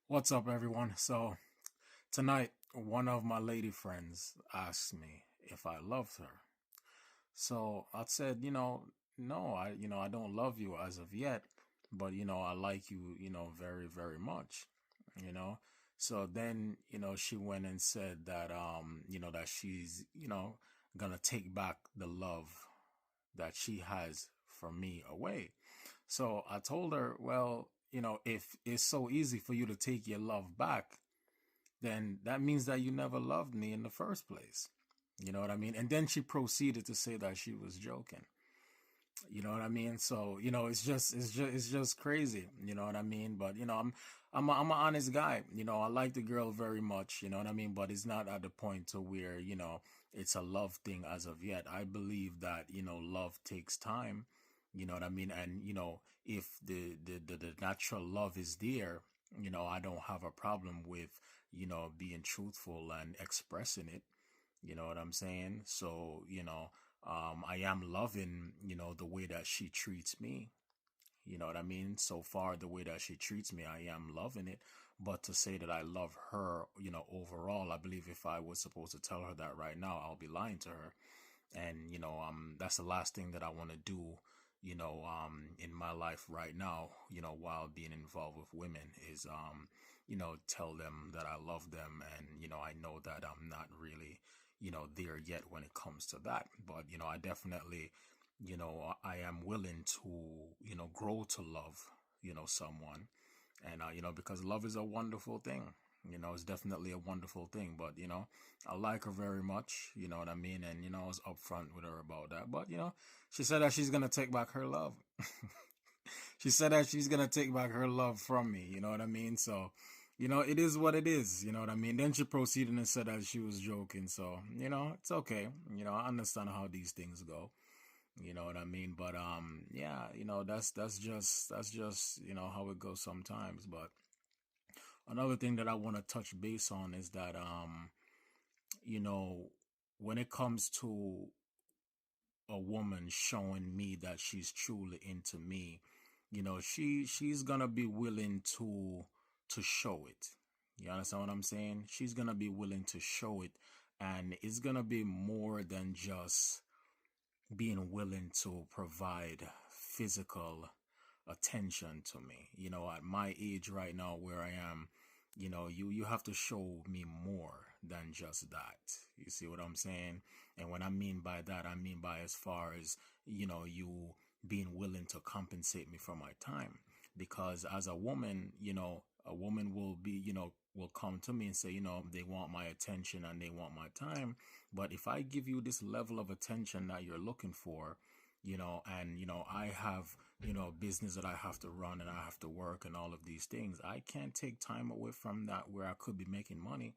What's up, everyone? So, tonight, one of my lady friends asked me if I loved her. So, I said, no, I don't love you as of yet, but, I like you, very, very much, you know? So then, she went and said that, that she's, gonna take back the love that she has for me away. So I told her, well, if it's so easy for you to take your love back, then that means that you never loved me in the first place. You know what I mean? And then she proceeded to say that she was joking. You know what I mean? So, it's just crazy. You know what I mean? But, I'm an honest guy. I like the girl very much. You know what I mean? But it's not at the point to where, it's a love thing as of yet. I believe that, love takes time. You know what I mean? And, if the natural love is there, I don't have a problem with, being truthful and expressing it. You know what I'm saying? So, I am loving, the way that she treats me. You know what I mean? So far, the way that she treats me, I am loving it. But to say that I love her, overall, I believe if I was supposed to tell her that right now, I'll be lying to her. And, that's the last thing that I want to do, in my life right now, while being involved with women is, tell them that I love them. And, I know that I'm not really, there yet when it comes to that. But, I definitely, I am willing to, grow to love, someone. And, because love is a wonderful thing. It's definitely a wonderful thing. But, I like her very much. You know what I mean? And, I was upfront with her about that. But, she said that she's going to take back her love. She said that she's going to take back her love from me. You know what I mean? So, it is what it is. You know what I mean? Then she proceeded and said that she was joking. So, it's okay. I understand how these things go. You know what I mean? But yeah, that's just how it goes sometimes. But another thing that I want to touch base on is that you know, when it comes to a woman showing me that she's truly into me, she's gonna be willing to show it. You understand what I'm saying? She's gonna be willing to show it, and it's gonna be more than just being willing to provide physical attention to me. At my age right now where I am, you have to show me more than just that. You see what I'm saying? And what I mean by that, I mean by as far as, you being willing to compensate me for my time. Because as a woman, a woman will be, will come to me and say, they want my attention and they want my time. But if I give you this level of attention that you're looking for, and, I have, business that I have to run and I have to work and all of these things, I can't take time away from that where I could be making money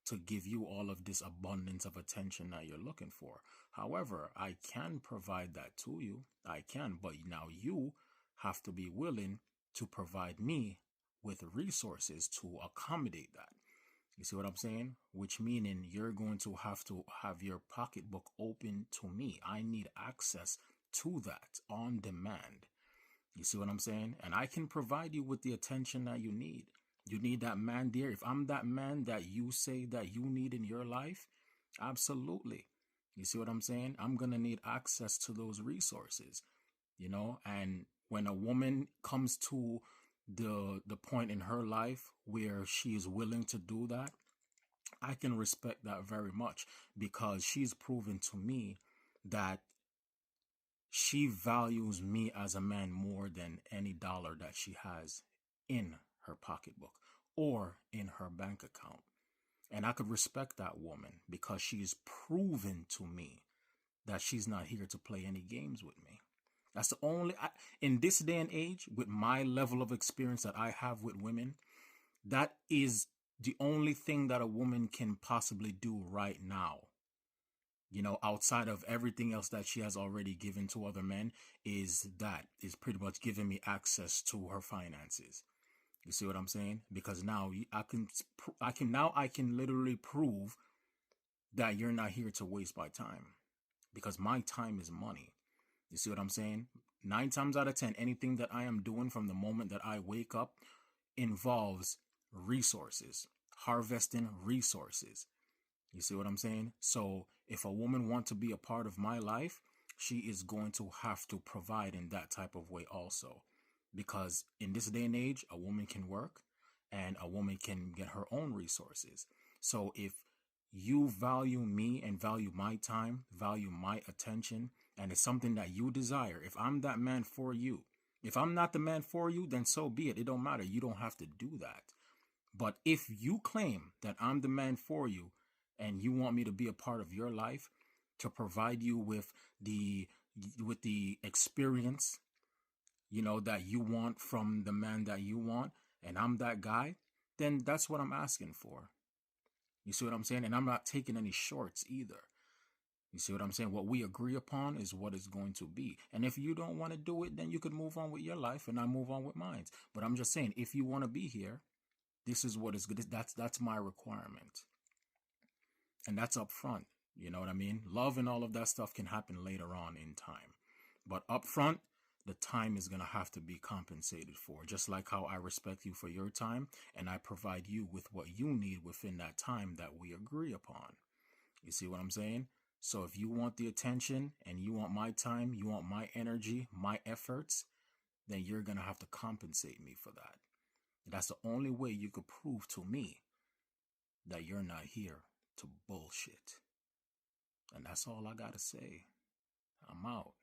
to give you all of this abundance of attention that you're looking for. However, I can provide that to you. I can, but now you have to be willing to provide me with resources to accommodate that. You see what I'm saying? Which meaning you're going to have your pocketbook open to me. I need access to that on demand. You see what I'm saying? And I can provide you with the attention that you need. You need that man there. If I'm that man that you say that you need in your life, absolutely. You see what I'm saying? I'm going to need access to those resources, and when a woman comes to the point in her life where she is willing to do that, I can respect that very much because she's proven to me that she values me as a man more than any dollar that she has in her pocketbook or in her bank account. And I could respect that woman because she's proven to me that she's not here to play any games with me. That's the only, in this day and age, with my level of experience that I have with women, that is the only thing that a woman can possibly do right now, outside of everything else that she has already given to other men, is pretty much giving me access to her finances. You see what I'm saying? Because now I can literally prove that you're not here to waste my time because my time is money. You see what I'm saying? 9 times out of 10, anything that I am doing from the moment that I wake up involves resources, harvesting resources. You see what I'm saying? So if a woman wants to be a part of my life, she is going to have to provide in that type of way also. Because in this day and age, a woman can work and a woman can get her own resources. So if you value me and value my time, value my attention, and it's something that you desire, if I'm that man for you, if I'm not the man for you, then so be it. It don't matter. You don't have to do that. But if you claim that I'm the man for you and you want me to be a part of your life, to provide you the with the experience, that you want from the man that you want, and I'm that guy, then that's what I'm asking for. You see what I'm saying? And I'm not taking any shorts either. You see what I'm saying? What we agree upon is what it's going to be. And if you don't want to do it, then you could move on with your life and I move on with mine. But I'm just saying, if you want to be here, this is what is good. That's my requirement. And that's up front. You know what I mean? Love and all of that stuff can happen later on in time. But up front, the time is going to have to be compensated for. Just like how I respect you for your time and I provide you with what you need within that time that we agree upon. You see what I'm saying? So if you want the attention and you want my time, you want my energy, my efforts, then you're going to have to compensate me for that. That's the only way you could prove to me that you're not here to bullshit. And that's all I got to say. I'm out.